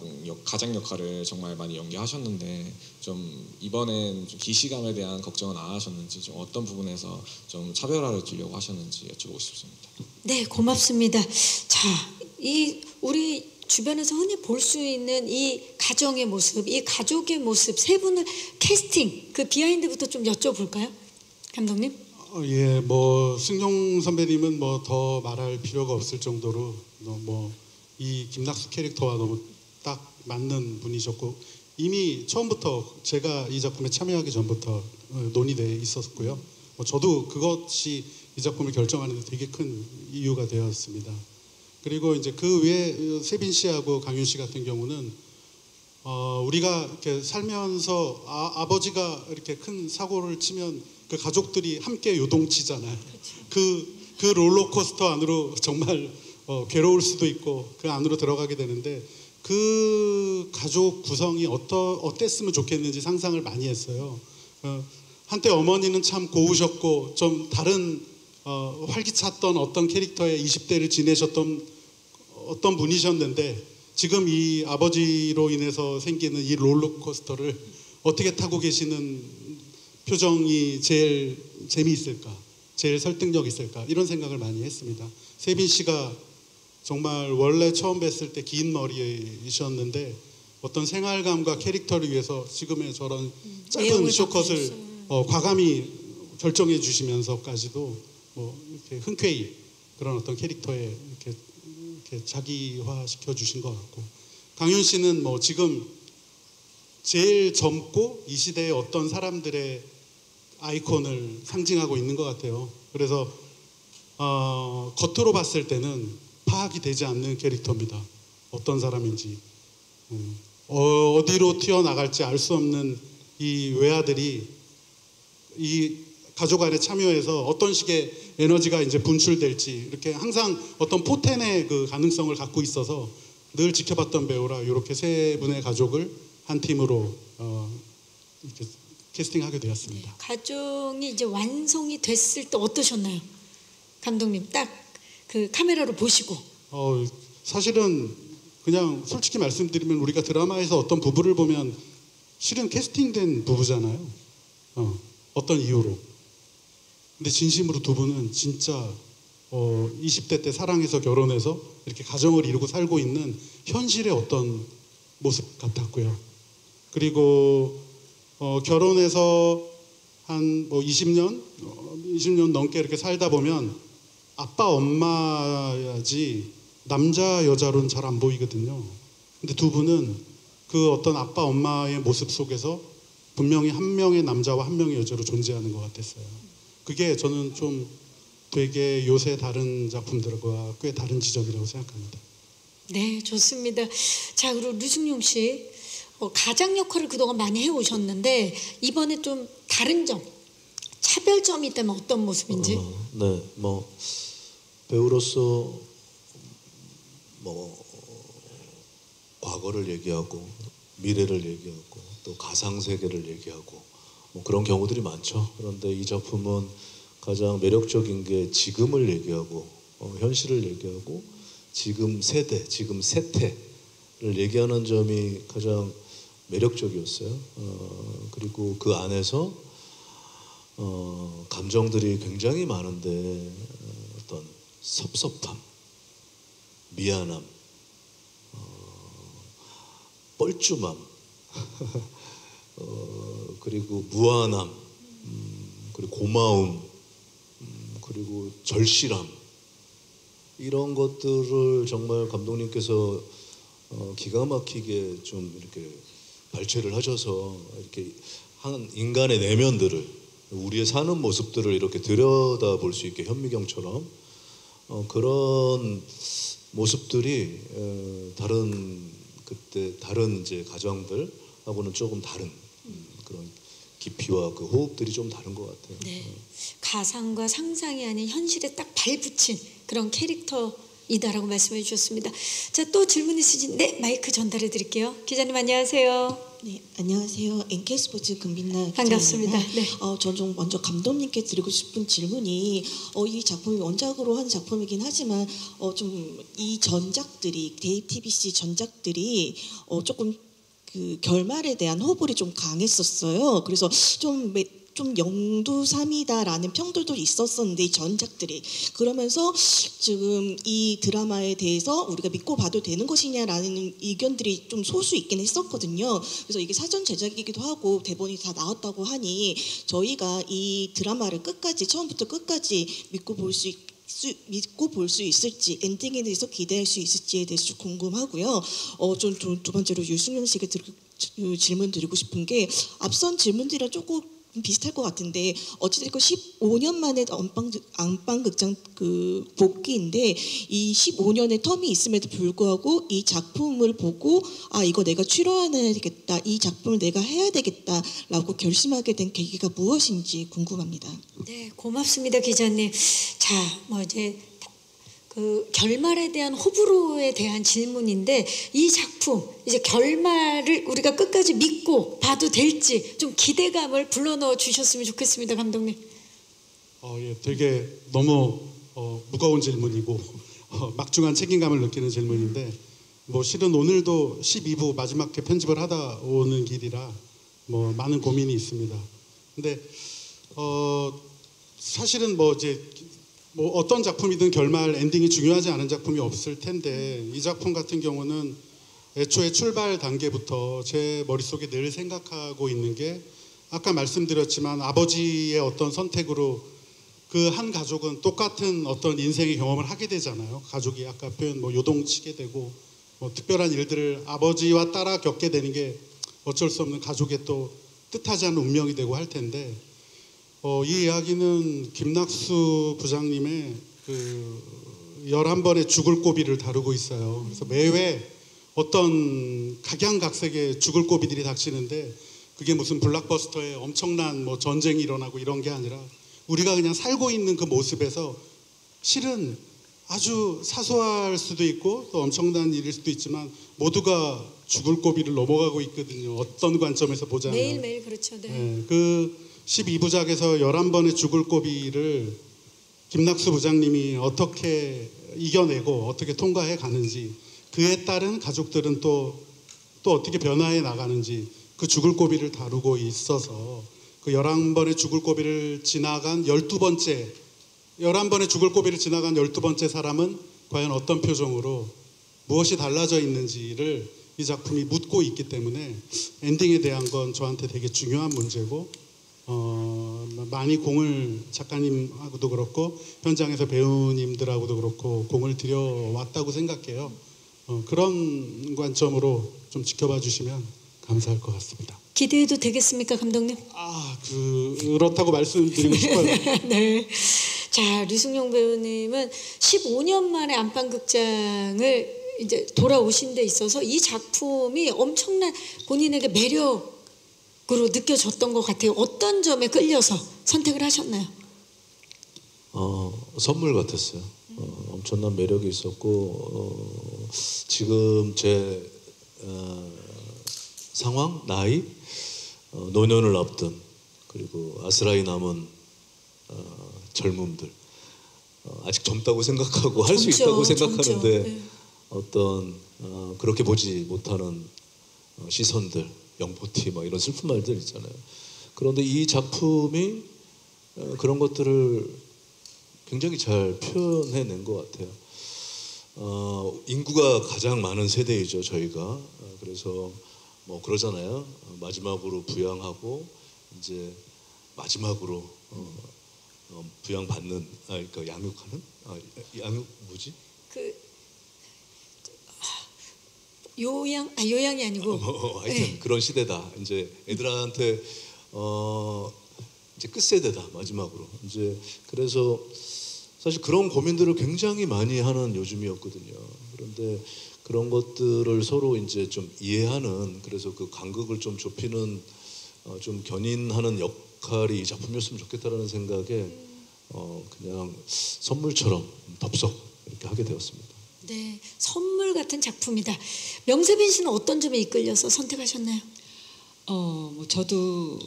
역할을 정말 많이 연기하셨는데 좀 이번엔 좀 기시감에 대한 걱정은 안 하셨는지, 좀 어떤 부분에서 좀 차별화를 두려고 하셨는지 여쭤보고 싶습니다. 네, 고맙습니다. 자, 이 우리 주변에서 흔히 볼 수 있는 이 가정의 모습, 이 가족의 모습 세 분을 캐스팅, 그 비하인드부터 좀 여쭤볼까요, 감독님? 예, 승용 선배님은 더 말할 필요가 없을 정도로 이 김낙수 캐릭터와 너무 딱 맞는 분이셨고, 이미 처음부터 제가 이 작품에 참여하기 전부터 논의돼 있었고요. 저도 그것이 이 작품을 결정하는 데 되게 큰 이유가 되었습니다. 그리고 이제 그 외에 세빈 씨하고 강윤 씨 같은 경우는 우리가 이렇게 살면서 아버지가 이렇게 큰 사고를 치면 그 가족들이 함께 요동치잖아요. 그 롤러코스터 안으로 정말 괴로울 수도 있고 그 안으로 들어가게 되는데, 그 가족 구성이 어땠으면 좋겠는지 상상을 많이 했어요. 한때 어머니는 참 고우셨고 좀 다른 활기찼던 어떤 캐릭터의 20대를 지내셨던 어떤 분이셨는데, 지금 이 아버지로 인해서 생기는 이 롤러코스터를 어떻게 타고 계시는 표정이 제일 재미있을까, 제일 설득력 있을까, 이런 생각을 많이 했습니다. 세빈 씨가 정말 원래 처음 뵀을 때 긴 머리이셨는데 어떤 생활감과 캐릭터를 위해서 지금의 저런 짧은 쇼컷을 과감히 결정해 주시면서까지도 이렇게 흔쾌히 그런 어떤 캐릭터에 이렇게 자기화 시켜 주신 것 같고, 강윤 씨는 지금 제일 젊고 이 시대의 어떤 사람들의 아이콘을 상징하고 있는 것 같아요. 그래서 겉으로 봤을 때는 파악이 되지 않는 캐릭터입니다. 어떤 사람인지, 어디로 튀어나갈지 알 수 없는 이 외아들이 이 가족 안에 참여해서 어떤 식의 에너지가 이제 분출될지, 이렇게 항상 어떤 포텐의 그 가능성을 갖고 있어서 늘 지켜봤던 배우라 이렇게 세 분의 가족을 한 팀으로 이렇게 캐스팅하게 되었습니다. 네, 가정이 이제 완성이 됐을 때 어떠셨나요, 감독님? 딱 그 카메라로 보시고. 사실은 그냥 솔직히 말씀드리면 우리가 드라마에서 어떤 부부를 보면 실은 캐스팅된 부부잖아요. 어떤 이유로. 근데 진심으로 두 분은 진짜 20대 때 사랑해서 결혼해서 이렇게 가정을 이루고 살고 있는 현실의 어떤 모습 같았고요. 그리고 결혼해서 한 20년 넘게 이렇게 살다 보면 아빠 엄마야지 남자 여자로는 잘 안 보이거든요. 근데 두 분은 그 어떤 아빠 엄마의 모습 속에서 분명히 한 명의 남자와 한 명의 여자로 존재하는 것 같았어요. 그게 저는 좀 되게 요새 다른 작품들과 꽤 다른 지점이라고 생각합니다. 네, 좋습니다. 자, 그리고 류승용 씨, 가장 역할을 그동안 많이 해오셨는데 이번에 좀 다른 점, 차별점이 있다면 어떤 모습인지? 네, 배우로서 과거를 얘기하고 미래를 얘기하고 또 가상 세계를 얘기하고 그런 경우들이 많죠. 그런데 이 작품은 가장 매력적인 게 지금을 얘기하고 현실을 얘기하고 지금 세대, 지금 세태를 얘기하는 점이 가장 매력적이었어요. 그리고 그 안에서 감정들이 굉장히 많은데 어떤 섭섭함, 미안함, 뻘쭘함, 그리고 무한함, 그리고 고마움, 그리고 절실함, 이런 것들을 정말 감독님께서 기가 막히게 좀 이렇게 발췌를 하셔서 이렇게 한 인간의 내면들을, 우리의 사는 모습들을 이렇게 들여다볼 수 있게, 현미경처럼 그런 모습들이 다른 이제 가정들하고는 조금 다른 그런 깊이와 그 호흡들이 좀 다른 것 같아요. 네. 가상과 상상이 아닌 현실에 딱 발붙인 그런 캐릭터이다라고 말씀해 주셨습니다. 자, 또 질문 있으신? 네, 마이크 전달해 드릴게요. 기자님 안녕하세요. 네, 안녕하세요. NK스포츠 금빛날 반갑습니다. 네. 전 좀 먼저 감독님께 드리고 싶은 질문이 이 작품이 원작으로 한 작품이긴 하지만 좀 이 전작들이 JTBC 전작들이 조금 그 결말에 대한 호불이 좀 강했었어요. 그래서 좀 영두삼이다라는 평들도 있었었는데 이 전작들이 그러면서 지금 이 드라마에 대해서 우리가 믿고 봐도 되는 것이냐라는 의견들이 좀 소수 있긴 했었거든요. 그래서 이게 사전 제작이기도 하고 대본이 다 나왔다고 하니 저희가 이 드라마를 끝까지 처음부터 끝까지 믿고 볼 수 있을지, 엔딩에 대해서 기대할 수 있을지에 대해서 좀 궁금하고요. 좀 두 번째로 유승용 씨에게 질문 드리고 싶은 게 앞선 질문들이랑 조금 비슷할 것 같은데 어찌됐건 15년 만에 안방극장 그 복귀인데 이 15년의 텀이 있음에도 불구하고 이 작품을 보고 이거 내가 출연해야 되겠다, 이 작품을 내가 해야 되겠다라고 결심하게 된 계기가 무엇인지 궁금합니다. 네, 고맙습니다, 기자님. 자, 이제 그 결말에 대한 호불호에 대한 질문인데 이 작품 이제 결말을 우리가 끝까지 믿고 봐도 될지 좀 기대감을 불러넣어 주셨으면 좋겠습니다, 감독님. 예, 되게 너무 무거운 질문이고 막중한 책임감을 느끼는 질문인데 실은 오늘도 12부 마지막 회 편집을 하다 오는 길이라 많은 고민이 있습니다. 근데 사실은 이제 어떤 작품이든 결말 엔딩이 중요하지 않은 작품이 없을 텐데 이 작품 같은 경우는 애초에 출발 단계부터 제 머릿속에 늘 생각하고 있는 게 아까 말씀드렸지만 아버지의 어떤 선택으로 그 한 가족은 똑같은 어떤 인생의 경험을 하게 되잖아요. 가족이 아까 표현 요동치게 되고 특별한 일들을 아버지와 따라 겪게 되는 게 어쩔 수 없는 가족의 또 뜻하지 않은 운명이 되고 할 텐데 이 이야기는 김낙수 부장님의 그 11번의 죽을 고비를 다루고 있어요. 그래서 매회 어떤 각양각색의 죽을 고비들이 닥치는데 그게 무슨 블록버스터에 엄청난 전쟁이 일어나고 이런 게 아니라 우리가 그냥 살고 있는 그 모습에서 실은 아주 사소할 수도 있고 또 엄청난 일일 수도 있지만 모두가 죽을 고비를 넘어가고 있거든요. 어떤 관점에서 보자면. 매일매일 그렇죠. 네. 네, 그 12부작에서 11번의 죽을 고비를 김낙수 부장님이 어떻게 이겨내고 어떻게 통과해 가는지 그에 따른 가족들은 또 어떻게 변화해 나가는지 그 죽을 고비를 다루고 있어서 그 11번의 죽을 고비를 지나간 11번의 죽을 고비를 지나간 12번째 사람은 과연 어떤 표정으로 무엇이 달라져 있는지를 이 작품이 묻고 있기 때문에 엔딩에 대한 건 저한테 되게 중요한 문제고 많이 공을 작가님하고도 그렇고 현장에서 배우님들하고도 그렇고 공을 들여왔다고 생각해요. 그런 관점으로 좀 지켜봐 주시면 감사할 것 같습니다. 기대해도 되겠습니까, 감독님? 그렇다고 말씀드리고 싶어요. 네. 자, 류승용 배우님은 15년 만에 안방극장을 이제 돌아오신 데 있어서 이 작품이 엄청난 본인에게 매력으로 느껴졌던 것 같아요. 어떤 점에 끌려서 선택을 하셨나요? 선물 같았어요. 엄청난 매력이 있었고 지금 제 상황, 나이, 노년을 앞둔 그리고 아스라이 남은 젊음들 아직 젊다고 생각하고 할 수 있다고 생각하는데 네. 어떤 그렇게 보지 못하는 시선들, 영포티 이런 슬픈 말들 있잖아요. 그런데 이 작품이 그런 것들을 굉장히 잘 표현해낸 것 같아요. 인구가 가장 많은 세대이죠 저희가. 그래서 뭐 그러잖아요. 마지막으로 부양하고 이제 마지막으로 부양받는 그러니까 양육하는 양육 뭐지? 그 요양이 아니고 하여튼 네. 그런 시대다. 이제 애들한테 이제 끝세대다 마지막으로. 이제 그래서 사실 그런 고민들을 굉장히 많이 하는 요즘이었거든요. 그런데 그런 것들을 서로 이제 좀 이해하는, 그래서 그 간극을 좀 좁히는 좀 견인하는 역할이 이 작품이었으면 좋겠다라는 생각에 그냥 선물처럼 덥석 이렇게 하게 되었습니다. 네, 선물 같은 작품이다. 명세빈 씨는 어떤 점에 이끌려서 선택하셨나요? 뭐 저도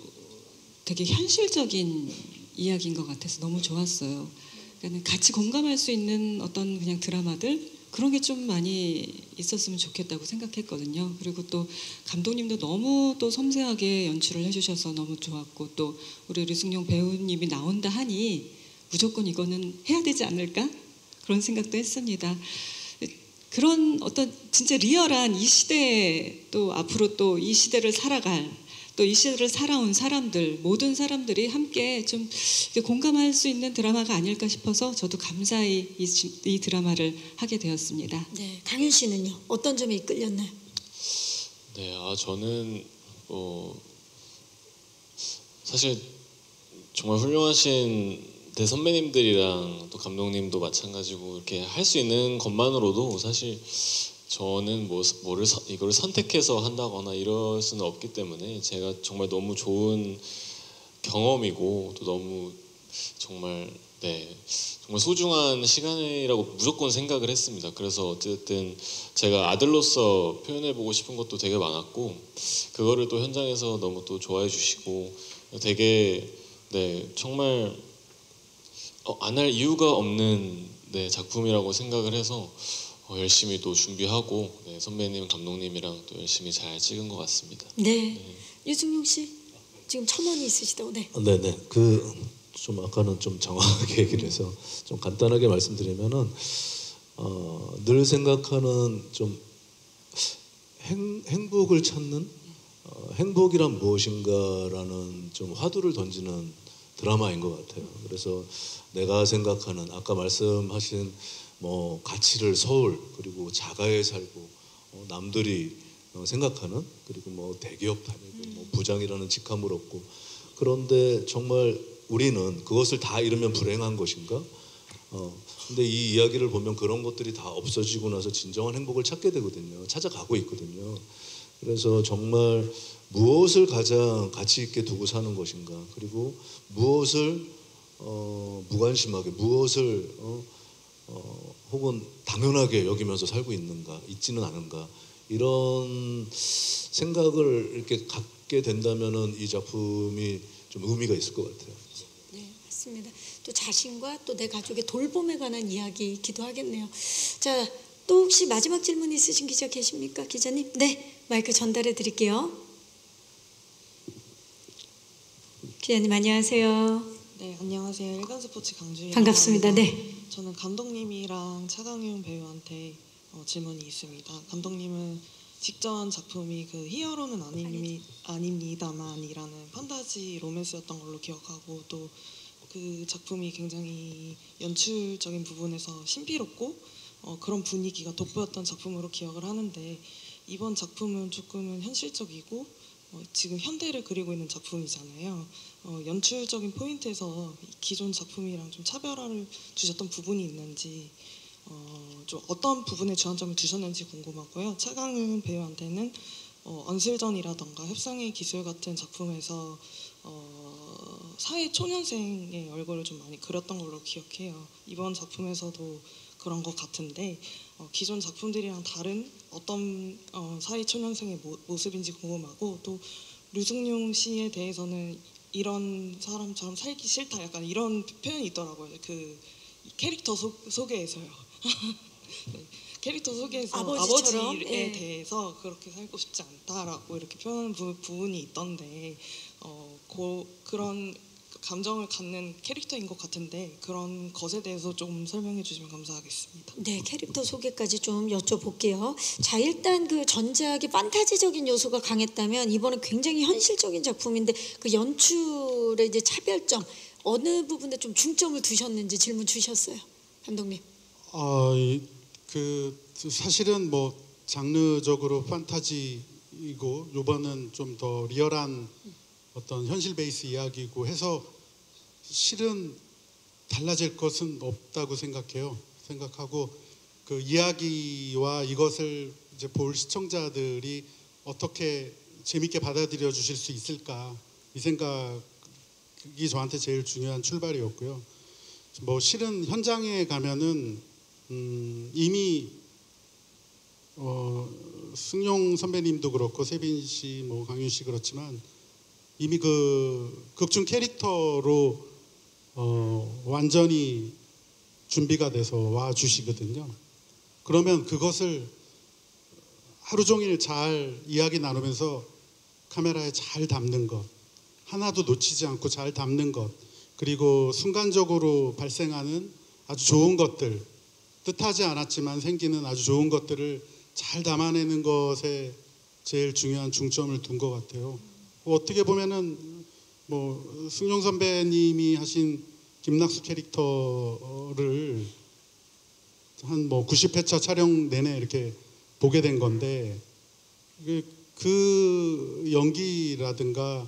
되게 현실적인 이야기인 것 같아서 너무 좋았어요. 그러니까 같이 공감할 수 있는 어떤 그냥 드라마들 그런 게 좀 많이 있었으면 좋겠다고 생각했거든요. 그리고 또 감독님도 너무 또 섬세하게 연출을 해주셔서 너무 좋았고, 또 우리 류승룡 배우님이 나온다 하니 무조건 이거는 해야 되지 않을까? 그런 생각도 했습니다. 그런 어떤 진짜 리얼한 이 시대에 또 앞으로 또 이 시대를 살아갈, 또 이 시대를 살아온 사람들, 모든 사람들이 함께 좀 공감할 수 있는 드라마가 아닐까 싶어서 저도 감사히 이 드라마를 하게 되었습니다. 네, 강윤 씨는요? 어떤 점에 이끌렸나요? 네, 저는 사실 정말 훌륭하신 대선배님들이랑 또 감독님도 마찬가지고 이렇게 할 수 있는 것만으로도 사실 저는 이거를 선택해서 한다거나 이럴 수는 없기 때문에 제가 정말 너무 좋은 경험이고 또 너무 정말 정말 소중한 시간이라고 무조건 생각을 했습니다. 그래서 어쨌든 제가 아들로서 표현해보고 싶은 것도 되게 많았고, 그거를 또 현장에서 너무 또 좋아해 주시고 되게 정말 안 할 이유가 없는 작품이라고 생각을 해서 열심히 또 준비하고 선배님, 감독님이랑 또 열심히 잘 찍은 것 같습니다. 네, 유승용 씨 지금 첨언이 있으시다고. 네. 네네. 좀 아까는 좀 정확하게 얘기를 해서 좀 간단하게 말씀드리면은 늘 생각하는 좀 행복을 찾는 행복이란 무엇인가라는 좀 화두를 던지는 드라마인 것 같아요. 그래서 내가 생각하는 아까 말씀하신 뭐 가치를 서울 그리고 자가에 살고 남들이 생각하는, 그리고 뭐 대기업 다니고 뭐 부장이라는 직함을 얻고, 그런데 정말 우리는 그것을 다 잃으면 불행한 것인가? 근데 이 이야기를 보면 그런 것들이 다 없어지고 나서 진정한 행복을 찾게 되거든요. 찾아가고 있거든요. 그래서 정말 무엇을 가장 가치 있게 두고 사는 것인가? 그리고 무엇을 무관심하게, 무엇을 혹은 당연하게 여기면서 살고 있지는 않은가? 이런 생각을 이렇게 갖게 된다면은 이 작품이 좀 의미가 있을 것 같아요. 네, 맞습니다. 또 자신과 또 내 가족의 돌봄에 관한 이야기이기도 하겠네요. 자, 또 혹시 마지막 질문 있으신 기자 계십니까, 기자님? 네, 마이크 전달해 드릴게요. 기자님 안녕하세요. 네, 안녕하세요. 일간스포츠 강주희. 반갑습니다. 네. 저는 감독님이랑 차강윤 배우한테 질문이 있습니다. 감독님은 직전 작품이 그 히어로는 아닙니다만이라는 판타지 로맨스였던 걸로 기억하고, 또 그 작품이 굉장히 연출적인 부분에서 신비롭고 그런 분위기가 돋보였던 작품으로 기억을 하는데, 이번 작품은 조금은 현실적이고 지금 현대를 그리고 있는 작품이잖아요. 연출적인 포인트에서 기존 작품이랑 좀 차별화를 주셨던 부분이 있는지, 좀 어떤 부분에 주안점을 두셨는지 궁금하고요. 차강은 배우한테는 언슬전이라던가 협상의 기술 같은 작품에서 사회 초년생의 얼굴을 좀 많이 그렸던 걸로 기억해요. 이번 작품에서도 그런 것 같은데 기존 작품들이랑 다른 어떤 사회 초년생의 모습인지 궁금하고, 또 류승룡 씨에 대해서는 이런 사람처럼 살기 싫다 약간 이런 표현이 있더라고요. 그 캐릭터 소개에서요. 네. 캐릭터 소개에서 아버지에 대해서 그렇게 살고 싶지 않다라고 이렇게 표현하는 부분이 있던데, 그런 감정을 갖는 캐릭터인 것 같은데 그런 것에 대해서 좀 설명해 주시면 감사하겠습니다. 네, 캐릭터 소개까지 좀 여쭤볼게요. 자, 일단 그 전작의 판타지적인 요소가 강했다면 이번엔 굉장히 현실적인 작품인데 그 연출의 이제 차별점 어느 부분에 좀 중점을 두셨는지 질문 주셨어요, 감독님. 그 사실은 뭐 장르적으로 판타지이고 요번은 좀 더 리얼한 어떤 현실 베이스 이야기고 해서 실은 달라질 것은 없다고 생각하고 그 이야기와 이것을 이제 볼 시청자들이 어떻게 재밌게 받아들여 주실 수 있을까 이 생각이 저한테 제일 중요한 출발이었고요. 뭐 실은 현장에 가면은 이미 승용 선배님도 그렇고 세빈 씨, 뭐 강윤 씨 그렇지만 이미 그 극중 캐릭터로 완전히 준비가 돼서 와 주시거든요. 그러면 그것을 하루 종일 잘 이야기 나누면서 카메라에 잘 담는 것, 하나도 놓치지 않고 잘 담는 것, 그리고 순간적으로 발생하는 아주 좋은 것들, 뜻하지 않았지만 생기는 아주 좋은 것들을 잘 담아내는 것에 제일 중요한 중점을 둔 것 같아요. 어떻게 보면은 뭐 승용 선배님이 하신 김낙수 캐릭터를 한 뭐 90회차 촬영 내내 이렇게 보게 된 건데 그 연기라든가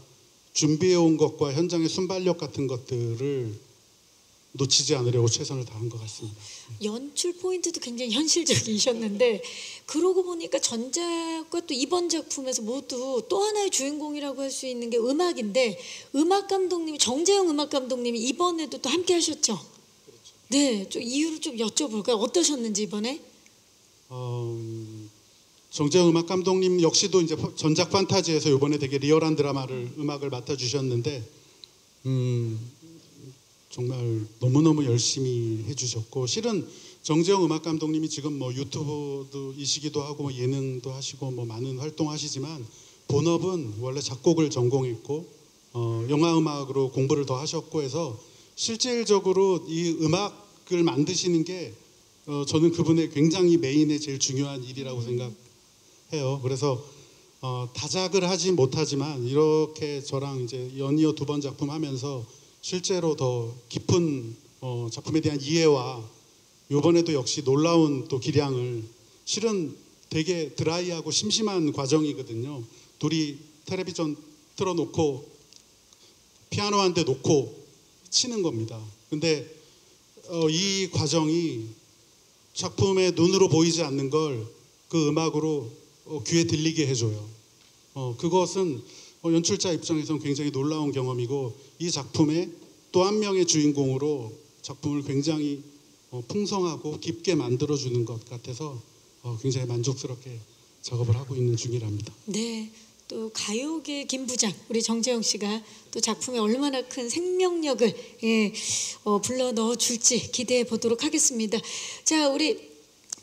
준비해온 것과 현장의 순발력 같은 것들을 놓치지 않으려고 최선을 다한 것 같습니다. 연출 포인트도 굉장히 현실적이셨는데 그러고 보니까 전작과 또 이번 작품에서 모두 또 하나의 주인공이라고 할 수 있는 게 음악인데 음악 감독님이 정재영 음악 감독님이 이번에도 또 함께 하셨죠? 그렇죠. 네, 좀 이유를 좀 여쭤볼까요? 어떠셨는지 이번에? 정재영 음악 감독님 역시도 이제 전작 판타지에서 이번에 되게 리얼한 음악을 맡아주셨는데 정말 너무너무 열심히 해주셨고 실은 정재영 음악 감독님이 지금 뭐 유튜브이시기도 하고 뭐 예능도 하시고 뭐 많은 활동하시지만 본업은 원래 작곡을 전공했고 영화 음악으로 공부를 더 하셨고 해서 실질적으로 이 음악을 만드시는 게 저는 그분의 굉장히 메인의 제일 중요한 일이라고 생각해요. 그래서 다작을 하지 못하지만 이렇게 저랑 이제 연이어 2번 작품 하면서 실제로 더 깊은 작품에 대한 이해와 이번에도 역시 놀라운 또 기량을 실은 되게 드라이하고 심심한 과정이거든요. 둘이 텔레비전 틀어놓고 피아노 한 대 놓고 치는 겁니다. 근데 이 과정이 작품의 눈으로 보이지 않는 걸 그 음악으로 귀에 들리게 해줘요. 그것은 연출자 입장에서는 굉장히 놀라운 경험이고 이 작품의 또 한 명의 주인공으로 작품을 굉장히 풍성하고 깊게 만들어주는 것 같아서 굉장히 만족스럽게 작업을 하고 있는 중이랍니다. 네, 또 가요계 김부장 우리 정재영 씨가 또 작품에 얼마나 큰 생명력을 불러 넣어줄지 기대해 보도록 하겠습니다. 자, 우리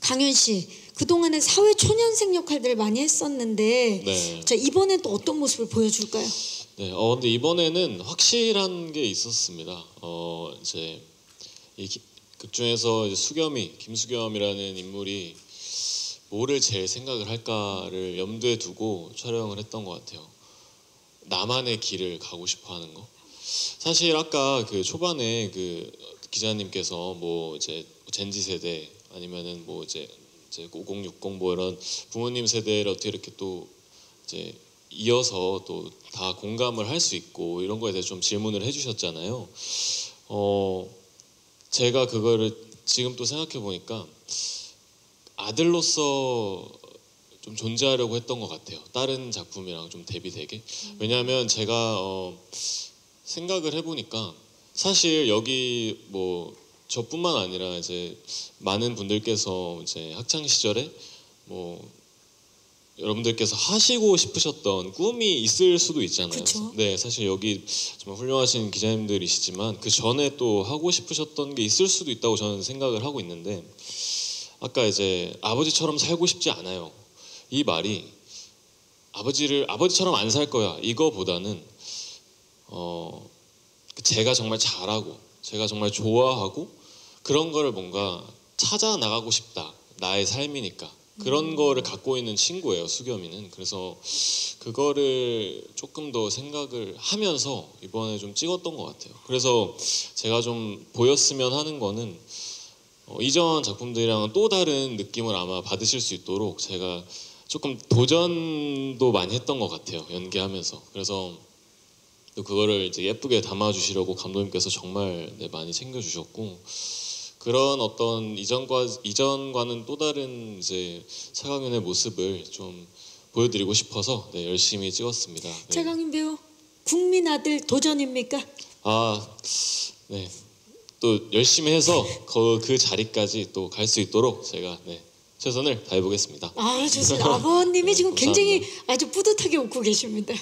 강윤 씨 그동안에 사회 초년생 역할들을 많이 했었는데 네. 자, 이번엔 또 어떤 모습을 보여줄까요? 네, 근데 이번에는 확실한 게 있었습니다. 이제 이 극 중에서 김수겸이라는 인물이 뭐를 제일 생각을 할까를 염두에 두고 촬영을 했던 것 같아요. 나만의 길을 가고 싶어하는 거. 사실 아까 그 초반에 그 기자님께서 뭐 이제 젠지 세대 아니면은 뭐 이제 5060 뭐 이런 부모님 세대를 어떻게 이렇게 또 이제 이어서 또 다 공감을 할 수 있고 이런 거에 대해서 좀 질문을 해주셨잖아요. 제가 그거를 지금 또 생각해 보니까 아들로서 좀 존재하려고 했던 것 같아요. 다른 작품이랑 좀 대비되게. 왜냐하면 제가 생각을 해보니까 사실 여기 뭐 저뿐만 아니라 이제 많은 분들께서 이제 학창 시절에 뭐 여러분들께서 하시고 싶으셨던 꿈이 있을 수도 있잖아요. 그쵸? 네, 사실 여기 정말 훌륭하신 기자님들이시지만 그 전에 또 하고 싶으셨던 게 있을 수도 있다고 저는 생각을 하고 있는데 아까 이제 아버지처럼 살고 싶지 않아요. 이 말이 아버지처럼 안 살 거야 이거보다는 제가 정말 잘하고 제가 정말 좋아하고 그런 거를 뭔가 찾아 나가고 싶다. 나의 삶이니까. 그런 거를 갖고 있는 친구예요, 수겸이는. 그래서 그거를 조금 더 생각을 하면서 이번에 좀 찍었던 것 같아요. 그래서 제가 좀 보였으면 하는 거는 이전 작품들이랑은 또 다른 느낌을 아마 받으실 수 있도록 제가 조금 도전도 많이 했던 것 같아요, 연기하면서. 그래서 또 그거를 이제 예쁘게 담아주시려고 감독님께서 정말 많이 챙겨주셨고, 그런 어떤 이전과는 또 다른 이제 차강윤의 모습을 좀 보여드리고 싶어서 열심히 찍었습니다. 네. 차강윤 배우 국민 아들 도전입니까? 네. 또 열심히 해서 그 자리까지 또 갈 수 있도록 제가 최선을 다해보겠습니다. 좋습니다. 아버님이 지금 굉장히 아주 뿌듯하게 웃고 계십니다.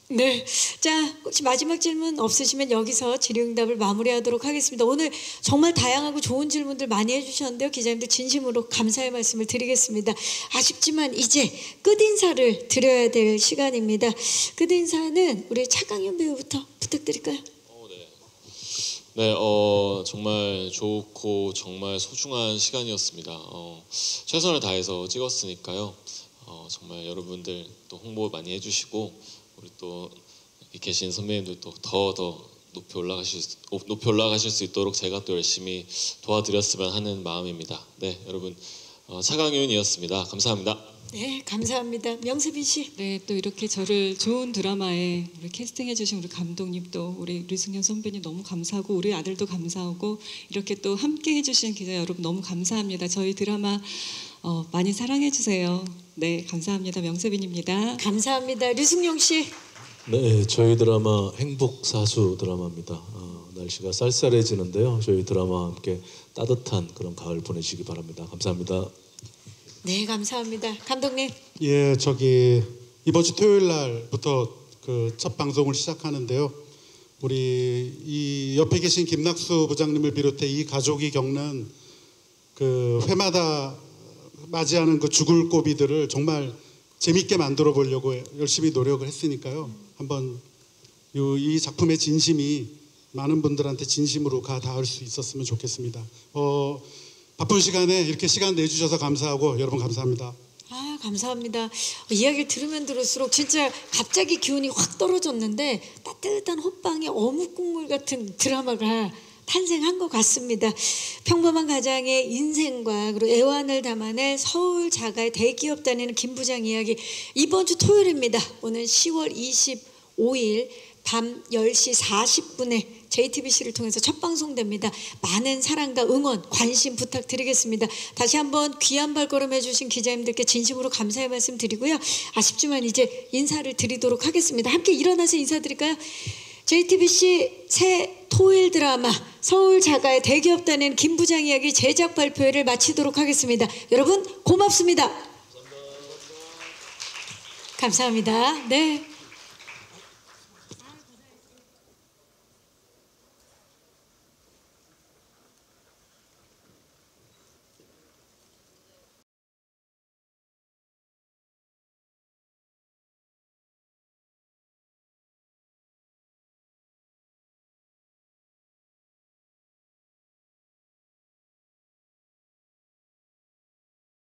네, 자 혹시 마지막 질문 없으시면 여기서 질의응답을 마무리하도록 하겠습니다. 오늘 정말 다양하고 좋은 질문들 많이 해주셨는데요. 기자님들 진심으로 감사의 말씀을 드리겠습니다. 아쉽지만 이제 끝인사를 드려야 될 시간입니다. 끝인사는 우리 차강윤 배우부터 부탁드릴까요? 네, 정말 좋고 정말 소중한 시간이었습니다. 최선을 다해서 찍었으니까요. 정말 여러분들 또 홍보 많이 해주시고, 우리 또 여기 계신 선배님들도 더 높이 올라가실 수 있도록 제가 또 열심히 도와드렸으면 하는 마음입니다. 네, 여러분 차강윤이었습니다. 감사합니다. 네, 감사합니다. 명세빈 씨. 네, 또 이렇게 저를 좋은 드라마에 우리 캐스팅해주신 우리 감독님, 또 우리 류승현 선배님 너무 감사하고, 우리 아들도 감사하고, 이렇게 또 함께 해주신 기자 여러분 너무 감사합니다. 저희 드라마 많이 사랑해주세요. 네, 감사합니다. 명세빈입니다. 감사합니다. 류승용 씨. 네, 저희 드라마 행복사수 드라마입니다. 날씨가 쌀쌀해지는데요. 저희 드라마와 함께 따뜻한 그런 가을 보내시기 바랍니다. 감사합니다. 네, 감사합니다. 감독님. 예, 이번 주 토요일 날부터 그 첫 방송을 시작하는데요. 우리 이 옆에 계신 김낙수 부장님을 비롯해 이 가족이 겪는 그 회마다 맞이하는 그 죽을 고비들을 정말 재밌게 만들어 보려고 열심히 노력을 했으니까요. 한번 이 작품의 진심이 많은 분들한테 진심으로 가 닿을 수 있었으면 좋겠습니다. 바쁜 시간에 이렇게 시간 내주셔서 감사하고, 여러분 감사합니다. 감사합니다. 이야기를 들으면 들을수록 진짜 갑자기 기운이 확 떨어졌는데 따뜻한 호빵에 어묵 국물 같은 드라마가 탄생한 것 같습니다. 평범한 가장의 인생과 그리고 애환을 담아낸 서울 자가의 대기업 다니는 김 부장 이야기, 이번 주 토요일입니다. 오늘 10월 25일 밤 10시 40분에 JTBC를 통해서 첫 방송됩니다. 많은 사랑과 응원, 관심 부탁드리겠습니다. 다시 한번 귀한 발걸음 해주신 기자님들께 진심으로 감사의 말씀 드리고요. 아쉽지만 이제 인사를 드리도록 하겠습니다. 함께 일어나서 인사드릴까요? JTBC 새 토요일 드라마 서울 자가의 대기업 다니는 김 부장 이야기 제작 발표회를 마치도록 하겠습니다. 여러분 고맙습니다. 감사합니다. 네.